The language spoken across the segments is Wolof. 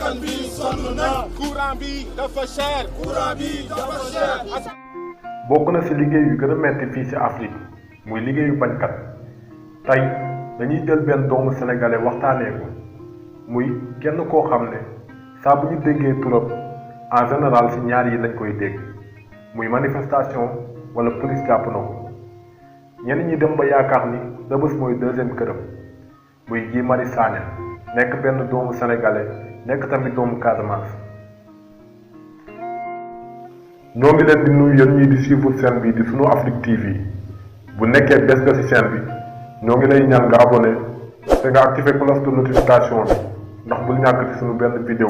askan bi sonn na. courant bi dafa cher. courant bi dafa cher. bokk na ci liggéey yu gën a metti fii ci Afrique muy liggéeyu bañkat tey dañuy jël benn doomu sénégalais waxtaanee ko muy kenn koo xam ne saa bu ñu déggee turam en général ci ñaar yi lañ koy dégg muy manifestation wala police jàpp na ko ñenn ñi dem ba yaakaar ni Rebeuss mooy deuxième këram muy Guy Marius Sagna nekk benn doomu sénégalais nekk tamit doomu Casamance. ñoo ngi leen di nuyu yéen ñii di suivre chaîne bi di sunu Afrique TV bu nekkee bés nga ci chaîne bi ñoo ngi lay ñaan nga abonné te nga activé cloche de notification bi ndax bul ñàkk ci sunu benn vidéo.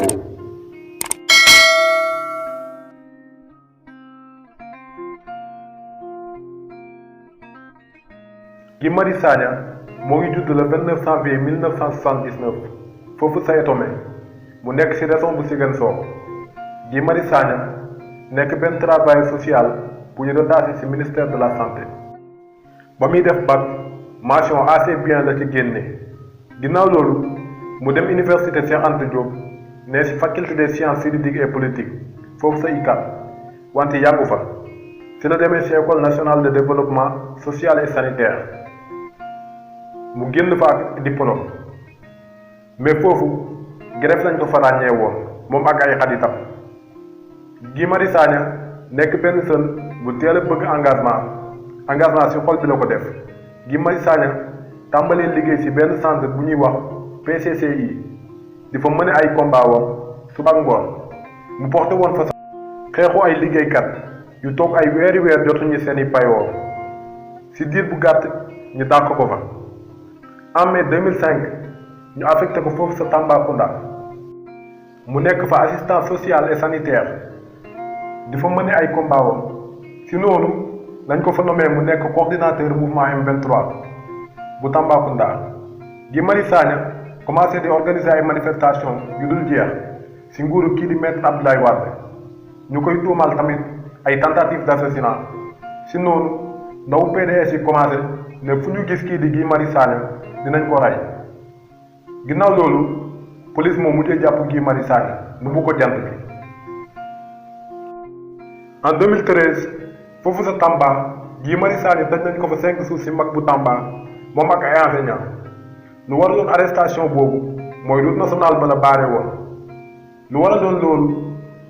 Guy Marius Sagna moo ngi judd le 29 janvier 1979 foofu Sao Tomé mu nekk ci région bu Ziguinchor. Guy Marius Sagna nekk benn travailleur social bu ñu rattaché ci ministère de la santé ba muy def bac mention assez bien la ci génne ginnaaw loolu mu dem université Cheikh Anta Diop ne ci faculté des sciences juridiques et politiques foofu sa ICAT wante yàggu fa ci la demee ci école nationale de développement social et sanitaire mu génn fa ak diplôme mais foofu greffe lañ ko fa ràññee woon moom ak ay xaritam. Guy Marius Sagna nekk benn jeune bu teel a bëgg engagement ci xol bi la ko def. Guy Marius Sagna tàmbalee liggéey ci benn centre bu ñuy wax PCCI di fa mën ay combat wam suba ak ngoon mu porté woon fa xeexu ay liggéeykat yu toog ay weeri weer jotuñu seeni payoor ci diir bu gàtt ñu dàq ko fa. En mai 2005 ñu affecté ko foofu sa Tambacounda mu nekk fa assistant social et sanitaire di fa mën ay combat wam ci noonu lañ ko fa nommé mu nekk coordinateur mouvement M23 bu Tambacounda. Guy Marius Sagna commencé di organiser ay manifestation yu dul jeex ci nguuru kii di maître Abdoulaye Wade ñu koy tuumal tamit ay tentative d'assassinat ci noonu ndaw PDS yi commencé ne fu ñu gis kii di Guy Marius Sagna dinañ ko rey. ginnaaw loolu police moo mujjee jàpp Guy Marius Sagna nu bu ko jant bi. en 2013 foofu sa Tamba Guy Marius Sagna daj nañ ko fa 5 jours ci mag bu Tamba moom ak ay enseignants lu waraloon arrestation boobu mooy route nationale ba la baare woon. lu waraloon loolu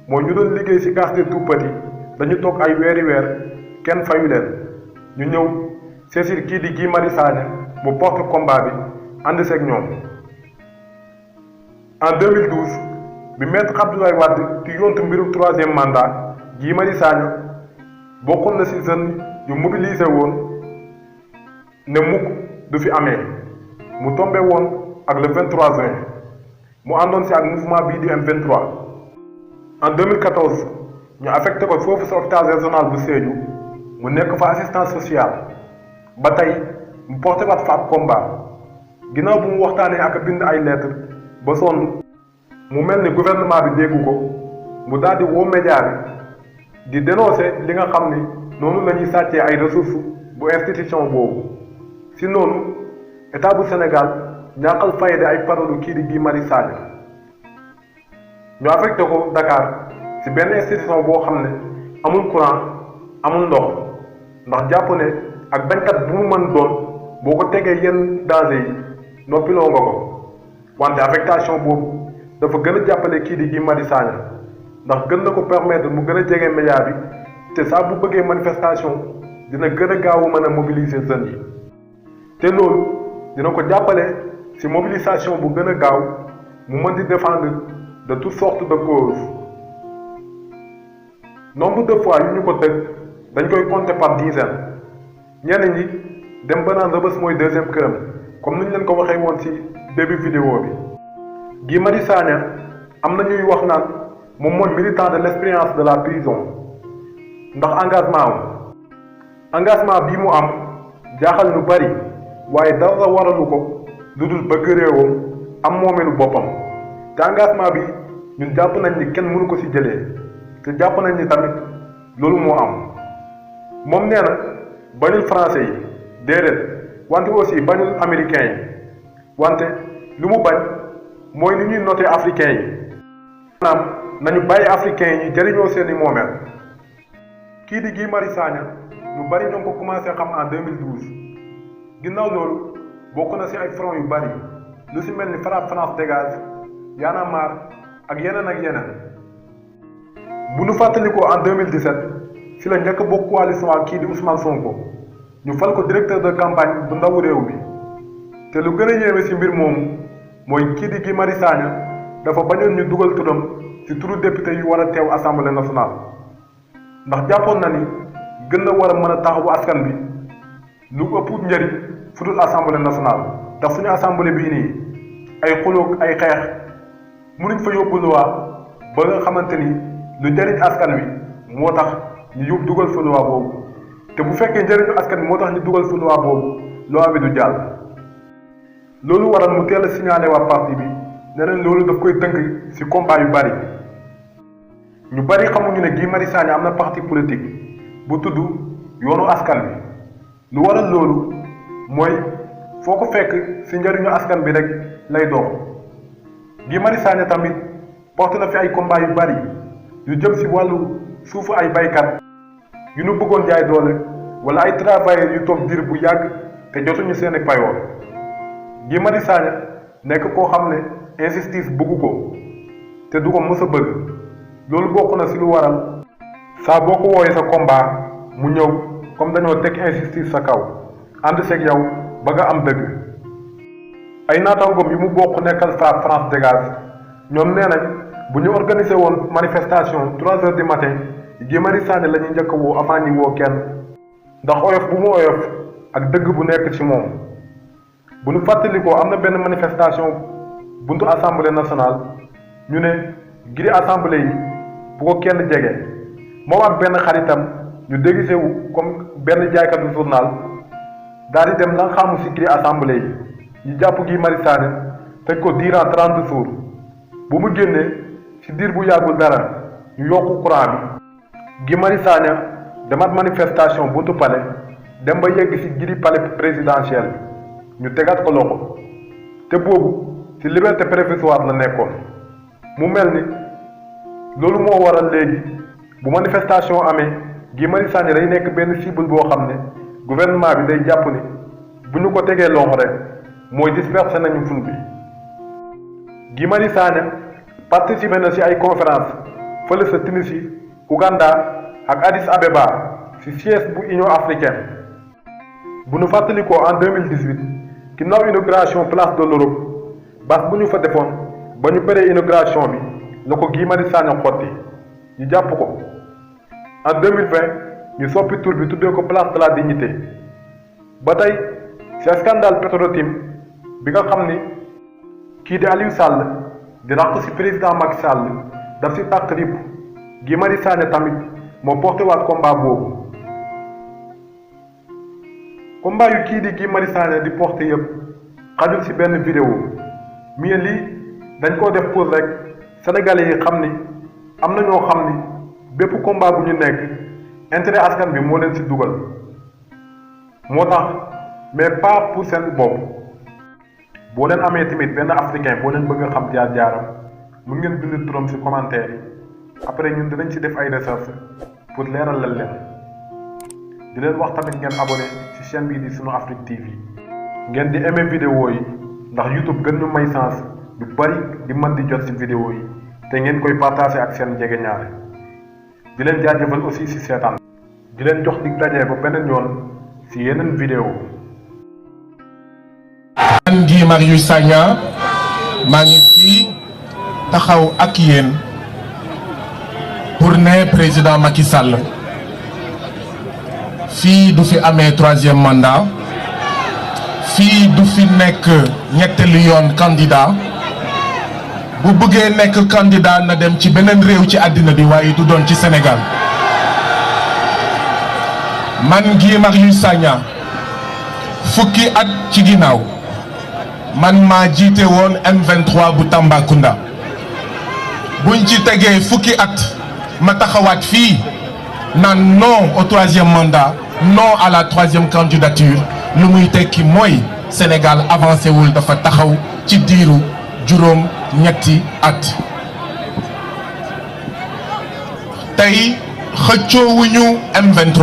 mooy ñu doon liggéey ci case des tout-petits dañu toog ay weeri weer kenn fayu leen ñu ñëw saisir kii di Guy Marius Sagna mu porte combat bi ànd seeg ñoom. en 2012 bi maître Abdoulaye Wade di yontu mbirum troisième mandat Guy Marius Sagna bokkoon na ci jeunes yu mobilisé woon ne mukk du fi amee mu tombé woon ak le 23 juin mu àndoon ci ak mouvement bii di M23. en 2014 ñu affecté ko foofu ci hôpital régional bu Sédhiou mu nekk fa assistant social ba tey mu porté waat fa ab combat ginnaaw bu mu waxtaanee ak bind ay lettres ba sonn mu mel ni gouvernement bi déggu ko mu daal di woo média bi di dénoncer li nga xam ni noonu la ñuy sàccee ay ressources bu institution boobu ci noonu état bu Sénégal ñàkkal fayda ay parole kii di Guy Marius Sagna ñu affecté ko Dakar ci benn institution boo xam ne amul courant amul ndox ndax jàpp ne ak bañkat bu mu mën doon boo ko tegee yenn danger yi noppiloo nga ko wante affectation boobu dafa gën a jàppale kii di Guy Marius Sagna ndax gën na ko permettre mu gën a jege média bi te saa bu bëggee manifestation dina gën a gaaw mën a mobiliser jeunes yi te loolu dina ko jàppale ci mobilisation bu gën a gaaw mu mën di défendre de toutes sortes de causes. nombre de fois yu ñu ko tëgg dañ koy compter par dizaine ñenn ñi dem ba naan Rebeuss mooy deuxième këram comme ni ñu leen ko waxee woon ci début vidéo bi. Guy Marius Sagna am na ñuy wax naan moom mooy militant de l'expérience de la prison ndax engagement bii mu am jaaxal ñu bari waaye dara waralu ko lu dul bëgg réewam am moomeelu boppam te engagement bi ñun jàpp nañ ni kenn mënu ko ci jëlee te jàpp nañ ni tamit loolu moo am. moom nee na bañul français yi déedéet wante aussi bañul américains yi wante lu mu bañ mooy ni ñuy noté africains yi maanaam nañu bàyyi africain yi jëriñoo seeni moomeel. kii di Guy Marius Sagna ñu bari ñoo ko commencé xam en 2012 ginnaaw loolu bokk na ci ay front yu bari lu ci mel ni France dégage Y en a marre ak yeneen. bu ñu fàttalikoo en 2017 ci la njëkk bokk coalition ak kii di Ousmane Sonko ñu fal ko directeur de campagne bu ndawu réew mi te lu gën a yéeme ci mbir moomu mooy kii di Guy Marius Sagna dafa bañoon ñu dugal turam ci turu député yu war a teew assemblée nationale ndax jàppoon na ni gën na war a mën a taxawu askan bi lu ëpp njëriñ fu dul assemblée nationale ndax suñu assemblée bii nii ay xulóog ay xeex mënuñ fa yóbbu loi ba nga xamante ni lu njëriñ askan wi moo tax ñu yóbbu dugal fa loi boobu te bu fekkee njëriñu askan wi moo tax ñu dugal fa loi boobu loi bi du jàll. loolu waral mu teel a signalé waa parti bi ne leen loolu daf koy tënk ci combat yu bari ñu bari xamuñu ne Guy Marius Sagna am na parti politique bu tudd yoonu askan wi lu waral loolu mooy foo ko fekk ci njëriñu askan bi rek lay dox. Guy Marius Sagna tamit porte na fi ay combat yu bari yu jëm ci wàllu suufu ay baykat yu nu bëggoon jaay doole wala ay travailleurs yu toog diir bu yàgg te jotuñu seeni payoor. Guy Marius Sagna nekk koo xam ne injustice bëggu ko te du ko mës a bëgg loolu bokk na ci lu waral saa boo ko wooyee sa combat mu ñëw comme dañoo teg injustice sa kaw ànd seeg yow ba nga am dëgg. ay naataangoom yu mu bokk nekkal France dégage ñoom nee nañ bu ñu organisé woon manifestation 3 heures du matin Guy Marius Sagna la ñuy njëkk woo avant ñi woo kenn ndax oyof bu mu oyof ak dëgg bu nekk ci moom. bu ñu fàttalikoo am na benn manifestation buntu assemblée nationale ñu ne giri assemblée yi bu ko kenn jege moom ak benn xaritam ñu déguisé wu comme benn jaaykatu journal daal di dem la xamu ci giri assemblée yi ñu jàpp Guy Marius Sagna tëj ko durant 30 jours bu mu génnee ci diir bu yàggul dara ñu yokku courant bi Guy Marius Sagna demaat manifestation buntu palais dem ba yegg ci giri palais présidentiel bi ñu tegaat ko loxo te boobu ci liberté provisoire la nekkoon mu mel ni loolu moo waral léegi bu manifestation amee Guy Marius Sagna day nekk benn cible boo xam ne gouvernement bi day jàpp ni bu ñu ko tegee loxo rek mooy dispersé nañu ful bi. Guy Marius Sagna participé na ci ay conférence fële sa Tunisie Ouganda ak Addis Abeba ci siège bu Union africaine bu ñu fàttalikoo en 2018 ginnaaw inauguration place de l'Europe bas bu ñu fa defoon ba ñu bëree inauguration bi la ko Guy Marius Sagna xotti ñu jàpp ko en 2020 ñu soppi tur bi tuddee ko place de la dignité ba tey ci scandale Petro-Tim bi nga xam ni kii di Aliou Sall di ràq ci président Macky Sall daf ci tàq rip Guy Marius Sagna tamit moo porté waat combat boobu combat yu kii di Guy Marius Sagna di porté yëpp xajul ci benn vidéo mais lii dañ koo def pour rek sénégalais yi xam ni am na ñoo xam ni bépp combat bu ñu nekk intérêt askan bi moo leen ci dugal moo tax mais pas pour seen bopp. boo leen amee tamit benn africain boo leen bëgg a xam jaar-jaaram mun ngeen bind turam ci commentaire yi après ñun dinañ ci def ay recherche pour leeral leen di leen wax tamit ngeen abonné ci chaîne bii di sunu Afrique TV ngeen di aimer vidéo yi ndax YouTube gën ñu may chance lu bari di mën di jot ci vidéo yi te ngeen koy partager ak seen jegeñaale di leen jaajëfal aussi ci seetaan di leen jox dig daje ba beneen yoon ci yeneen vidéo. man Guy Marius Sagna maa ngi fii taxaw ak yéen pour ne président Macky Sall fii du fi amee 3e mandat fii du fi nekk ñetteelu yoon candidat bu bëggee nekk candidat na dem ci beneen réew ci àddina bi waaye du doon ci Sénégal man Guy Marius Sagna fukki at ci ginnaaw man maa jiite woon M23 bu Tambacounda buñ ci tegee fukki at ma taxawaat fii naan non au 3e mandat non à la 3e candidature lu muy tekki mooy Sénégal avancé wul dafa taxaw ci diiru juróom ñetti at tey xëccoowuñu M23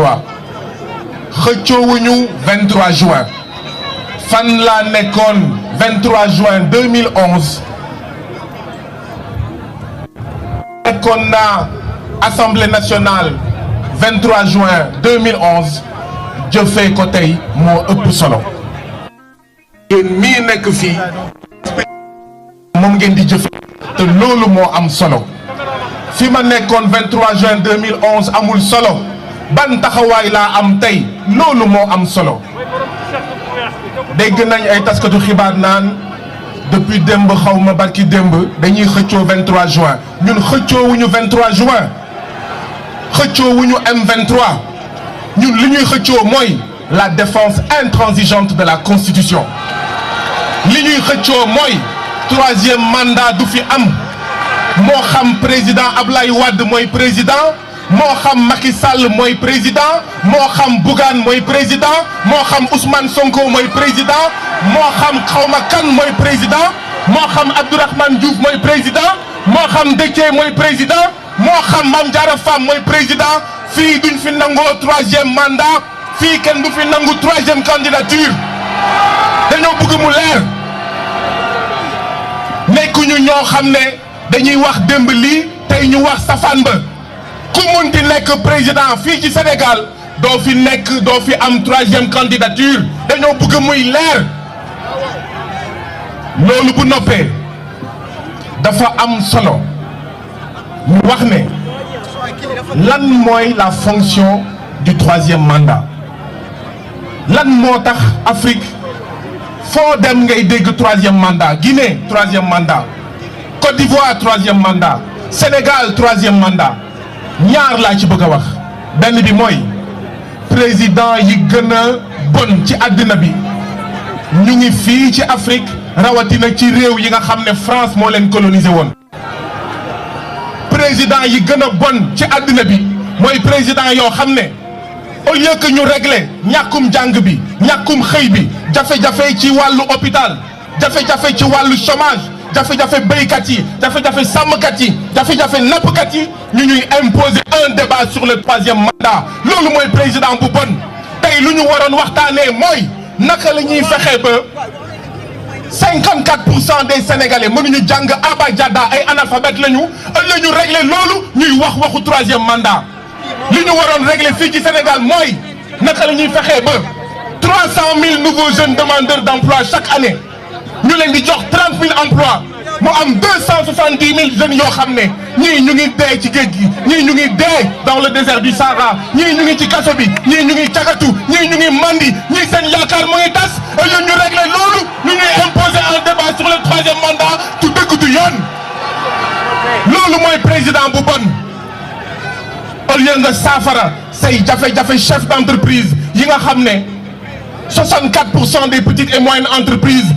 xëccoowuñu 23 juin fan laa nekkoon 23 juin 2011 nekkoon naa Assemblée nationale 23 juin 2011 jëfee ko tey moo ëpp solo yéen mii nekk fii moom ngeen di jëfe te loolu moo am solo fi ma nekkoon 23 juin 2011 amul solo ban taxawaay laa am tey loolu moo am solo dégg nañ ay taskatu xibaar naan depuis démb xaw ma barki démb dañuy xëccoo 23 juin ñun xëccoowuñu 23 juin xëccoowuñu M23 ñun li ñuy xëccoo mooy la défense intransigeante de la Constitution li ñuy xëccoo mooy troisième mandat du fi am moo xam président Ablaye Wade mooy président moo xam Macky Sall mooy président moo xam Bougane mooy président moo xam Ousmane Sonko mooy président moo xam xawma kan mooy président moo xam Abdourahmane Diouf mooy président moo xam Déthié mooy président moo xam Mame Diarra Fam mooy président fii duñ fi nangoo troisième mandat fii kenn du fi nangu troisième candidature dañoo bëgg mu leer nekkuñu ñoo xam ne dañuy wax démb lii tey ñu wax safaan ba ku munti nekk président fii ci Sénégal doo fi nekk doo fi am troisième candidature dañoo bëgg muy leer loolu bu noppee dafa am solo ñu wax ne lan mooy la fonction du troisième mandat lan moo tax Afrique foo dem ngay dégg troisième mandat Guinée troisième mandat Côte d'Ivoire troisième mandat Sénégal troisième mandat ñaar laa ci bëgg a wax benn bi mooy président yi gën a bon ci àddina bi ñu ngi fii ci Afrique rawatina ci réew yi nga xam ne France moo leen colonisé woon président yi gën a bon ci àddina bi mooy président yoo xam ne au lieu que ñu régler ñàkkum jàng bi ñàkkum xëy bi jafe-jafe ci wàllu hôpital jafe-jafe ci wàllu chômage jafe-jafe béykat yi jafe-jafe sàmmkat yi jafe-jafe nappkat yi ñu ñuy imposer un débat sur le troisième mandat loolu mooy président bu bon tey lu ñu waroon waxtaanee mooy naka la ñuy fexe ba 54% des Sénégalais mënuñu jàng abajada ay analphabètes lañu ëllëg ñu régler loolu ñuy wax waxu troisième mandat li ñu waroon régler fii ci Sénégal mooy naka la ñuy fexee ba 300 000 nouveaux jeunes demandeurs d'emploi chaque année ñu leen di jox 30 000 emplois mu am 270 000 jeunes yoo xam ne ñii ñu ngi dee ci géej gi ñii ñu ngi dee dans le désert du Sahara ñii ñu ngi ci kaso bi ñii ñu ngi cagatu ñii ñu ngi mandi ñii seen yaakaar mu ngi tas ëllëg ñu régler loolu ñu ñuy imposer un débat sur le troisième mandat tu dëgg du yoon loolu mooy président bu bon au lieu nga saafara say jafe-jafe chef d'entreprise yi nga xam ne 64% des petites et moyennes entreprises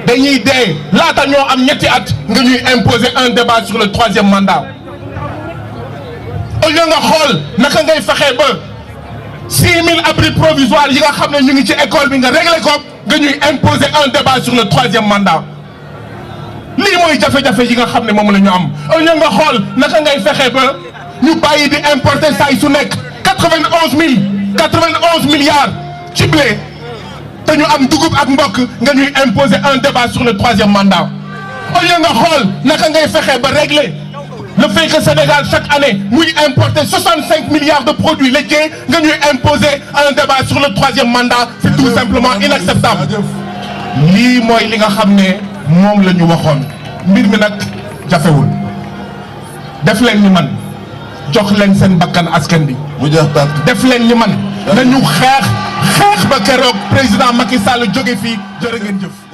dañuy dee laata ñoo am ñetti at nga ñuy imposer un débat sur le troisième mandat au lieu nga xool naka ngay fexe ba 6000 abris provisoires yi nga xam ne ñu ngi ci école bi nga régler ko nga ñuy imposer un débat sur le troisième mandat lii mooy jafe-jafe yi nga xam ne moom la ñu am au lieu nga xool naka ngay fexe ba ñu bàyyi di importer saa su nekk 91 milliards ci blé te ñu am dugub ak mbokk nga ñuy imposer un débat sur le troisième mandat au lieu nga xool naka ngay fexe ba régler le fait que Sénégal chaque année muy importer 65 milliards de produits laitiers nga ñuy imposer un débat sur le troisième mandat c'est tout simplement inacceptable lii mooy li nga xam ne moom la ñu waxoon mbir mi nag jafewul def leen ni man jox leen seen bakkan askan bi def leen ni man nañu xeex ba keroog président Macky Sall jóge fii jërë ngeen jëf